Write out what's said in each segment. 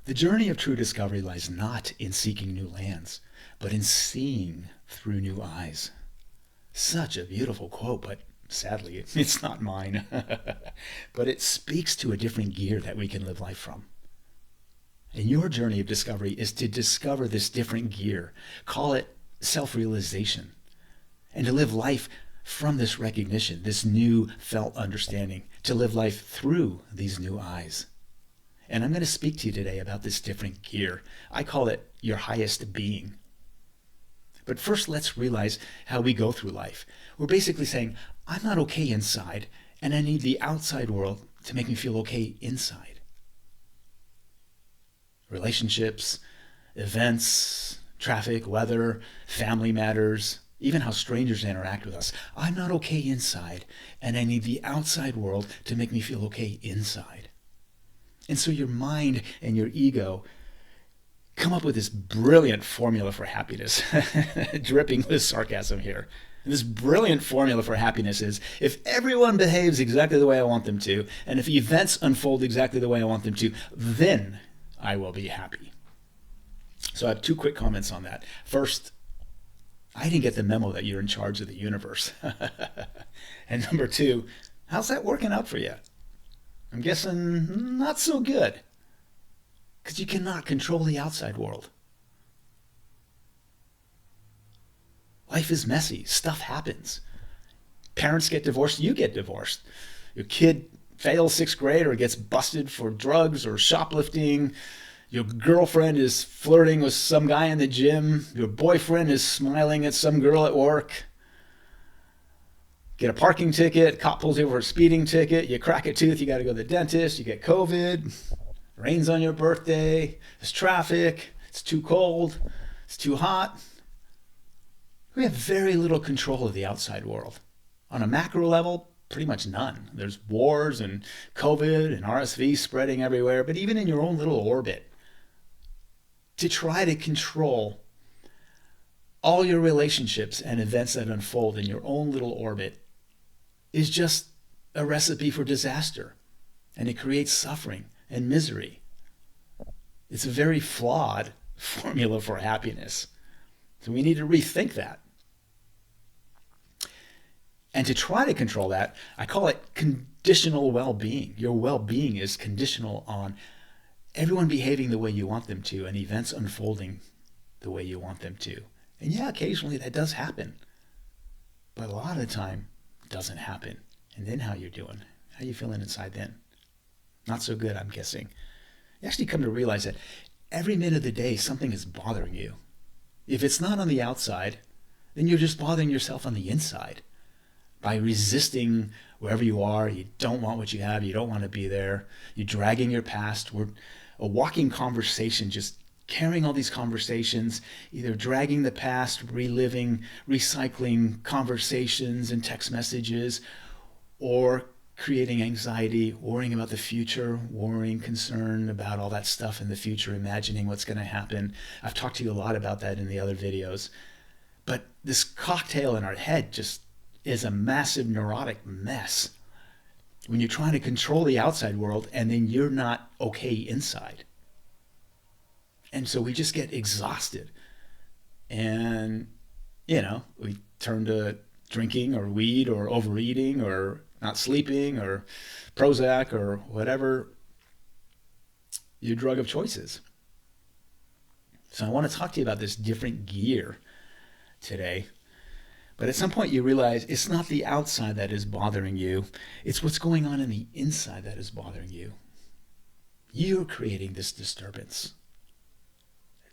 The journey of true discovery lies not in seeking new lands, but in seeing through new eyes. Such a beautiful quote, but sadly, it's not mine. But it speaks to a different gear that we can live life from. And your journey of discovery is to discover this different gear. Call it self-realization. And to live life from this recognition, this new felt understanding, to live life through these new eyes. And I'm going to speak to you today about this different gear. I call it your highest being. But first, let's realize how we go through life. We're basically saying, I'm not okay inside, and I need the outside world to make me feel okay inside. Relationships, events, traffic, weather, family matters, even how strangers interact with us. I'm not okay inside, and I need the outside world to make me feel okay inside. And so your mind and your ego come up with this brilliant formula for happiness, dripping with sarcasm here. And this brilliant formula for happiness is, if everyone behaves exactly the way I want them to, and if events unfold exactly the way I want them to, then I will be happy. So I have two quick comments on that. First, I didn't get the memo that you're in charge of the universe. And number two, how's that working out for you? I'm guessing not so good, because you cannot control the outside world. Life is messy. Stuff happens. Parents get divorced. You get divorced. Your kid fails sixth grade or gets busted for drugs or shoplifting. Your girlfriend is flirting with some guy in the gym. Your boyfriend is smiling at some girl at work. Get a parking ticket. Cop pulls you over for a speeding ticket. You crack a tooth. You got to go to the dentist. You get COVID. Rains on your birthday. There's traffic. It's too cold. It's too hot. We have very little control of the outside world. On a macro level, pretty much none. There's wars and COVID and RSV spreading everywhere, but even in your own little orbit, to try to control all your relationships and events that unfold in your own little orbit is just a recipe for disaster, and it creates suffering and misery. It's a very flawed formula for happiness. So we need to rethink that. And to try to control that, I call it conditional well-being. Your well-being is conditional on everyone behaving the way you want them to and events unfolding the way you want them to. And yeah, occasionally that does happen. But a lot of the time, it doesn't happen. And then how you doing? How you feeling inside then? Not so good, I'm guessing. You actually come to realize that every minute of the day, something is bothering you. If it's not on the outside, then you're just bothering yourself on the inside. By resisting wherever you are, you don't want what you have, you don't want to be there, you're dragging your past. We're a walking conversation, just carrying all these conversations, either dragging the past, reliving, recycling conversations and text messages, or creating anxiety, worrying about the future, worrying, concern about all that stuff in the future, imagining what's going to happen. I've talked to you a lot about that in the other videos. But this cocktail in our head just is a massive neurotic mess when you're trying to control the outside world and then you're not okay inside. And so we just get exhausted. And, we turn to drinking or weed or overeating or not sleeping or Prozac or whatever your drug of choice is. So I want to talk to you about this different gear today. But at some point you realize it's not the outside that is bothering you. It's what's going on in the inside that is bothering you. You're creating this disturbance.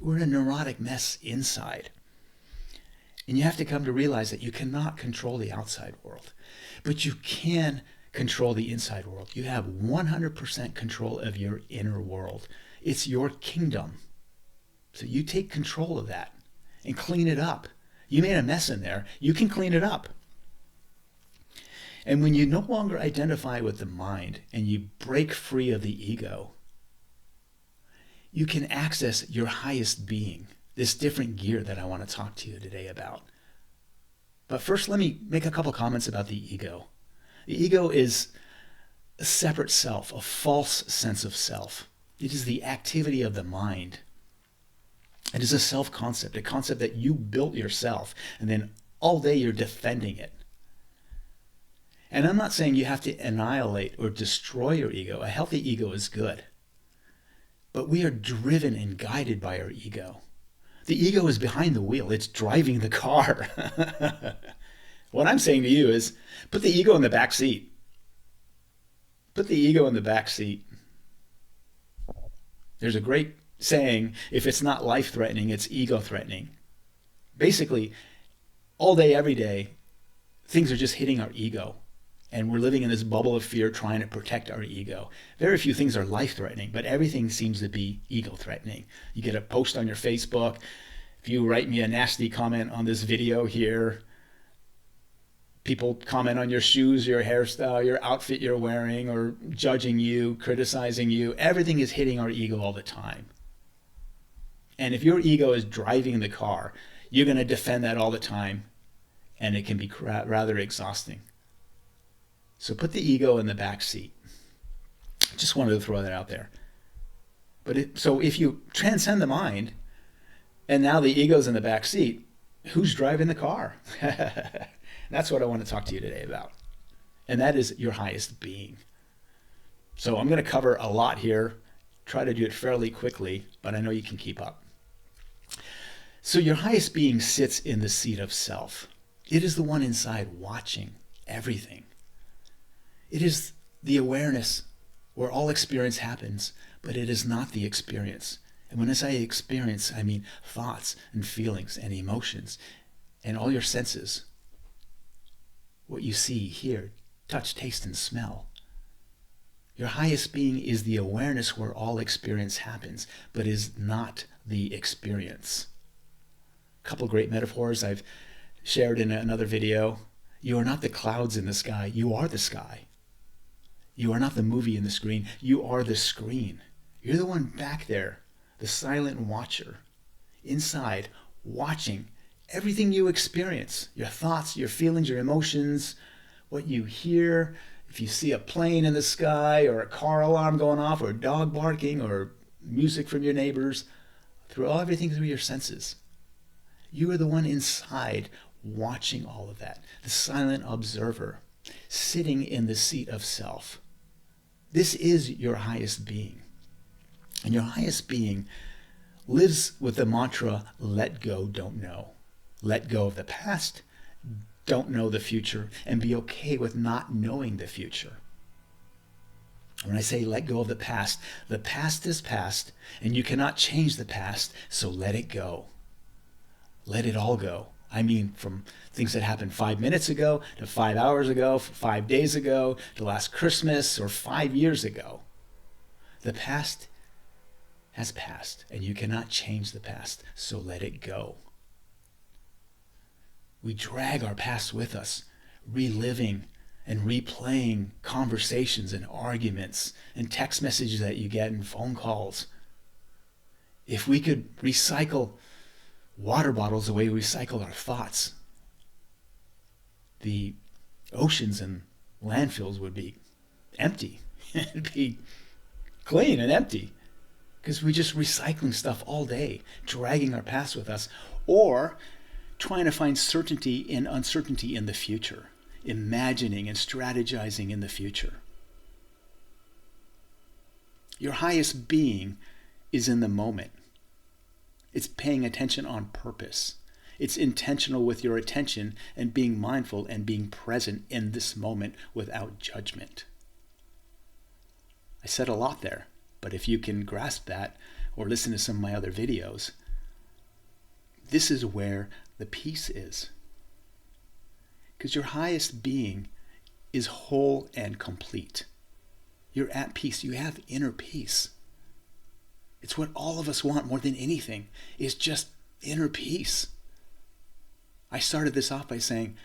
We're a neurotic mess inside. And you have to come to realize that you cannot control the outside world, but you can control the inside world. You have 100% control of your inner world. It's your kingdom. So you take control of that and clean it up. You made a mess in there. You can clean it up. And when you no longer identify with the mind and you break free of the ego, you can access your highest being, this different gear that I want to talk to you today about. But first, let me make a couple comments about the ego. The ego is a separate self, a false sense of self. It is the activity of the mind. It is a self-concept, a concept that you built yourself, and then all day you're defending it. And I'm not saying you have to annihilate or destroy your ego. A healthy ego is good. But we are driven and guided by our ego. The ego is behind the wheel. It's driving the car. What I'm saying to you is put the ego in the back seat. Put the ego in the back seat. There's a great saying, if it's not life-threatening, it's ego-threatening. Basically, all day, every day, things are just hitting our ego. And we're living in this bubble of fear trying to protect our ego. Very few things are life-threatening, but everything seems to be ego-threatening. You get a post on your Facebook. If you write me a nasty comment on this video here, people comment on your shoes, your hairstyle, your outfit you're wearing, or judging you, criticizing you. Everything is hitting our ego all the time. And if your ego is driving the car, you're going to defend that all the time, and it can be rather exhausting. So put the ego in the back seat. Just wanted to throw that out there. So if you transcend the mind, and now the ego's in the back seat, who's driving the car? That's what I want to talk to you today about. And that is your highest being. So I'm going to cover a lot here. Try to do it fairly quickly, but I know you can keep up. So your highest being sits in the seat of self. It is the one inside watching everything. It is the awareness where all experience happens, but it is not the experience. And when I say experience, I mean thoughts and feelings and emotions and all your senses. What you see, hear, touch, taste, and smell. Your highest being is the awareness where all experience happens, but is not the experience. A couple great metaphors I've shared in another video. You are not the clouds in the sky, you are the sky. You are not the movie in the screen, you are the screen. You're the one back there, the silent watcher, inside, watching everything you experience, your thoughts, your feelings, your emotions, what you hear. If you see a plane in the sky or a car alarm going off or a dog barking or music from your neighbors, everything through your senses. You are the one inside watching all of that, the silent observer, sitting in the seat of self. This is your highest being. And your highest being lives with the mantra, let go, don't know. Let go of the past, don't know the future, and be okay with not knowing the future. When I say let go of the past is past, and you cannot change the past, so let it go. Let it all go. I mean, from things that happened 5 minutes ago to 5 hours ago, 5 days ago, to last Christmas, or 5 years ago. The past has passed, and you cannot change the past, so let it go. We drag our past with us, reliving and replaying conversations and arguments and text messages that you get and phone calls. If we could recycle water bottles the way we recycle our thoughts, the oceans and landfills would be empty. It'd be clean and empty because we're just recycling stuff all day, dragging our past with us, or trying to find certainty in uncertainty in the future, imagining and strategizing in the future. Your highest being is in the moment. It's paying attention on purpose. It's intentional with your attention and being mindful and being present in this moment without judgment. I said a lot there, but if you can grasp that or listen to some of my other videos, this is where the peace is. Because your highest being is whole and complete. You're at peace. You have inner peace. It's what all of us want more than anything, is just inner peace. I started this off by saying,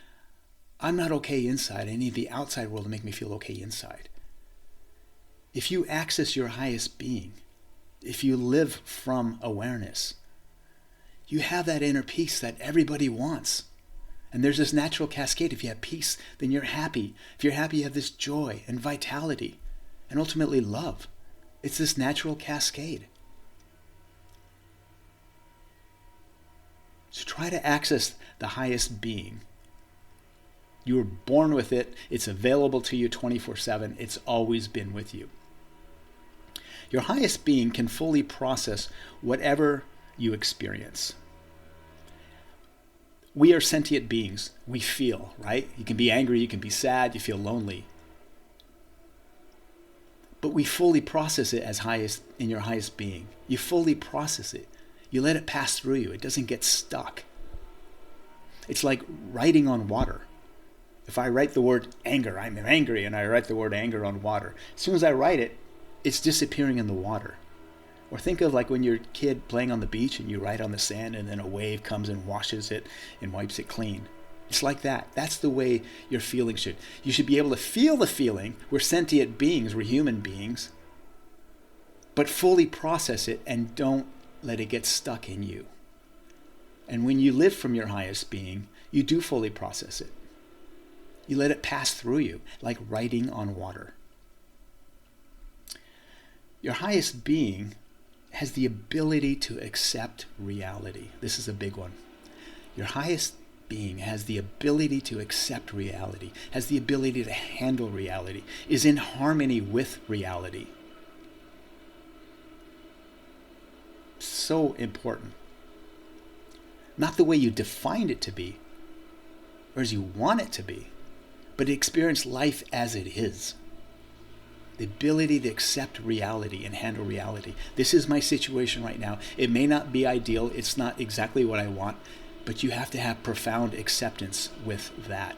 I'm not okay inside. I need the outside world to make me feel okay inside. If you access your highest being, if you live from awareness, you have that inner peace that everybody wants. And there's this natural cascade. If you have peace, then you're happy. If you're happy, you have this joy and vitality and ultimately love. It's this natural cascade. So try to access the highest being. You were born with it. It's available to you 24/7. It's always been with you. Your highest being can fully process whatever you experience. We are sentient beings. We feel, right? You can be angry, you can be sad, you feel lonely. But we fully process it as highest in your highest being. You fully process it. You let it pass through you. It doesn't get stuck. It's like writing on water. If I write the word anger, I'm angry, and I write the word anger on water. As soon as I write it, it's disappearing in the water. Or think of like when you're a kid playing on the beach and you write on the sand and then a wave comes and washes it and wipes it clean. It's like that. That's the way your feelings should. You should be able to feel the feeling. We're sentient beings, we're human beings, but fully process it and don't let it get stuck in you. And when you live from your highest being, you do fully process it. You let it pass through you, like writing on water. Your highest being has the ability to accept reality. This is a big one. Your highest being has the ability to accept reality, has the ability to handle reality, is in harmony with reality. So important. Not the way you defined it to be, or as you want it to be, but experience life as it is. The ability to accept reality and handle reality. This is my situation right now. It may not be ideal. It's not exactly what I want, but you have to have profound acceptance with that.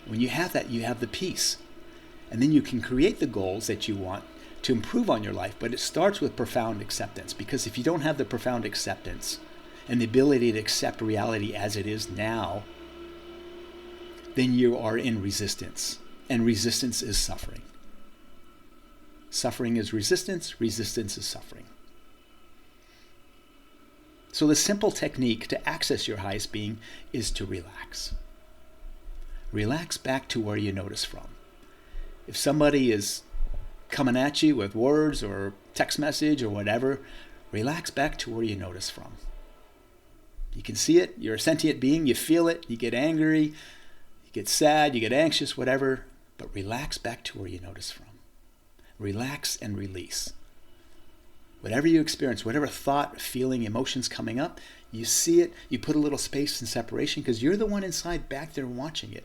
When you have that, you have the peace. And then you can create the goals that you want to improve on your life, but it starts with profound acceptance, because if you don't have the profound acceptance and the ability to accept reality as it is now, then you are in resistance. And resistance is suffering. Suffering is resistance. Resistance is suffering. So the simple technique to access your highest being is to relax. Relax back to where you notice from. If somebody is coming at you with words or text message or whatever, relax back to where you notice from. You can see it. You're a sentient being. You feel it. You get angry. You get sad. You get anxious, whatever. But relax back to where you notice from. Relax and release. Whatever you experience, whatever thought, feeling, emotions coming up, you see it, you put a little space and separation because you're the one inside back there watching it.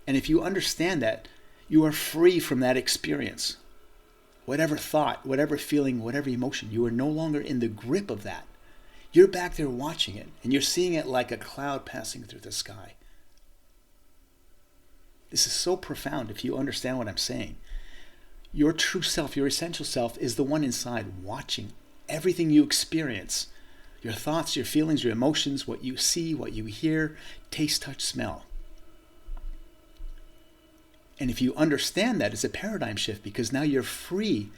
And if you understand that, you are free from that experience. Whatever thought, whatever feeling, whatever emotion, you are no longer in the grip of that. You're back there watching it, and you're seeing it like a cloud passing through the sky. This is so profound if you understand what I'm saying. Your true self, your essential self, is the one inside watching everything you experience. Your thoughts, your feelings, your emotions, what you see, what you hear, taste, touch, smell. And if you understand that, it's a paradigm shift because now you're free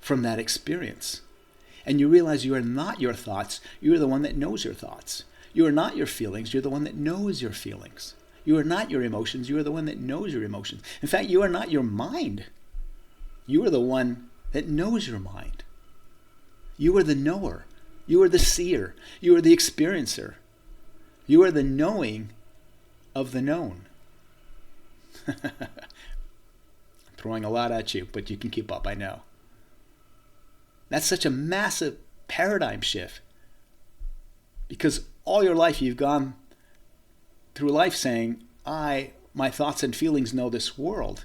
from that experience. And you realize you are not your thoughts, you are the one that knows your thoughts. You are not your feelings, you're the one that knows your feelings. You are not your emotions. You are the one that knows your emotions. In fact, you are not your mind. You are the one that knows your mind. You are the knower. You are the seer. You are the experiencer. You are the knowing of the known. I'm throwing a lot at you, but you can keep up, I know. That's such a massive paradigm shift because all your life you've gone through life saying, my thoughts and feelings know this world.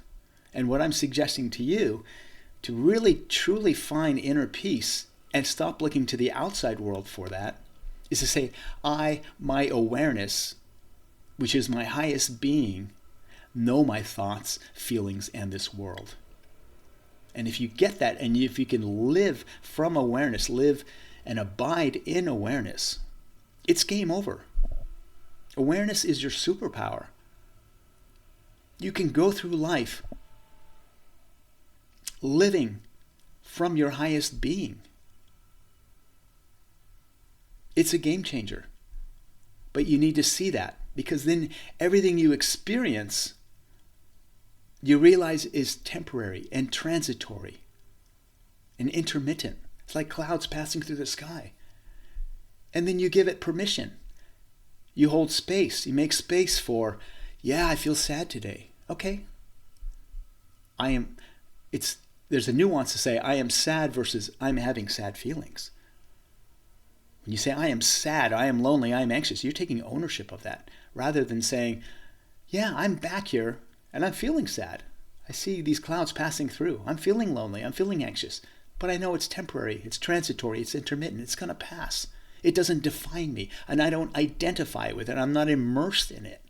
And what I'm suggesting to you, to really truly find inner peace and stop looking to the outside world for that, is to say, my awareness, which is my highest being, know my thoughts, feelings, and this world. And if you get that, and if you can live from awareness, live and abide in awareness, it's game over. Awareness is your superpower. You can go through life living from your highest being. It's a game changer. But you need to see that because then everything you experience you realize is temporary and transitory and intermittent. It's like clouds passing through the sky. And then you give it permission. You hold space. You make space for, yeah, I feel sad today. Okay. There's a nuance to say I am sad versus I'm having sad feelings. When you say I am sad, I am lonely, I am anxious, you're taking ownership of that rather than saying, yeah, I'm back here and I'm feeling sad. I see these clouds passing through. I'm feeling lonely, I'm feeling anxious, but I know it's temporary, it's transitory, it's intermittent, it's going to pass. It doesn't define me and I don't identify with it. I'm not immersed in it.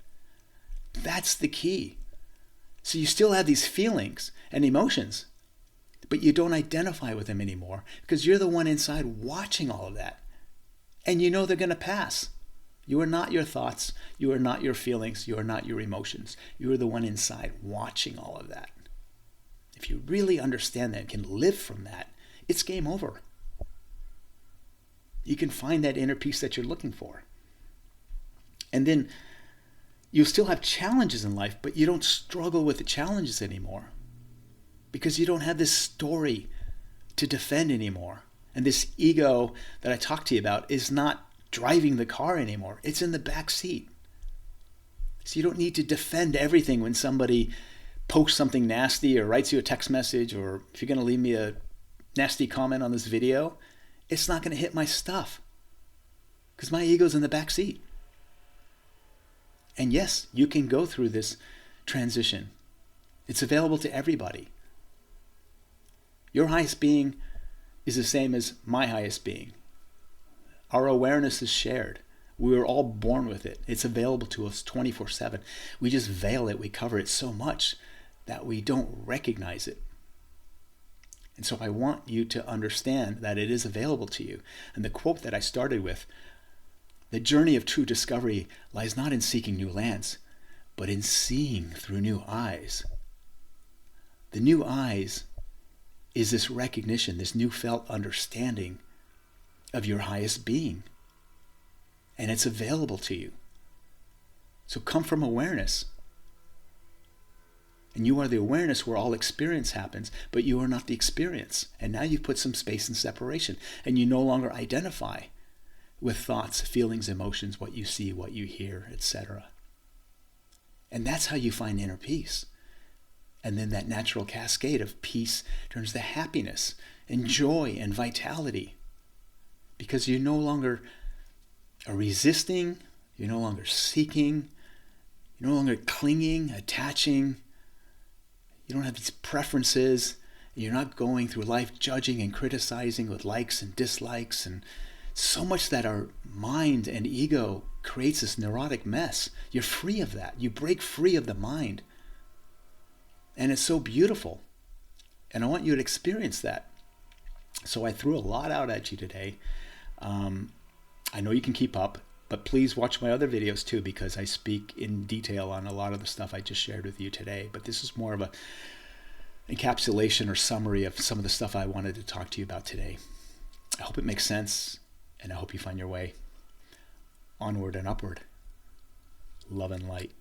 That's the key. So you still have these feelings and emotions, but you don't identify with them anymore because you're the one inside watching all of that. And you know they're going to pass. You are not your thoughts. You are not your feelings. You are not your emotions. You are the one inside watching all of that. If you really understand that and can live from that, it's game over. You can find that inner peace that you're looking for. And then you'll still have challenges in life, but you don't struggle with the challenges anymore because you don't have this story to defend anymore. And this ego that I talked to you about is not driving the car anymore. It's in the back seat. So you don't need to defend everything when somebody posts something nasty or writes you a text message, or if you're going to leave me a nasty comment on this video, it's not going to hit my stuff because my ego's in the back seat. And yes, you can go through this transition. It's available to everybody. Your highest being is the same as my highest being. Our awareness is shared. We were all born with it. It's available to us 24/7. We just veil it. We cover it so much that we don't recognize it. And so I want you to understand that it is available to you. And the quote that I started with, the journey of true discovery lies not in seeking new lands, but in seeing through new eyes. The new eyes is this recognition, this new felt understanding of your highest being. And it's available to you. So come from awareness. And you are the awareness where all experience happens, but you are not the experience. And now you've put some space and separation, and you no longer identify with thoughts, feelings, emotions, what you see, what you hear, etc. And that's how you find inner peace. And then that natural cascade of peace turns to happiness and joy and vitality. Because you no longer are resisting, you're no longer seeking, you're no longer clinging, attaching. You don't have these preferences. You're not going through life judging and criticizing with likes and dislikes, and so much that our mind and ego creates this neurotic mess. You're free of that. You break free of the mind. And it's so beautiful. And I want you to experience that. So I threw a lot out at you today. I know you can keep up, but please watch my other videos too, because I speak in detail on a lot of the stuff I just shared with you today. But this is more of a encapsulation or summary of some of the stuff I wanted to talk to you about today. I hope it makes sense, and I hope you find your way onward and upward. Love and light.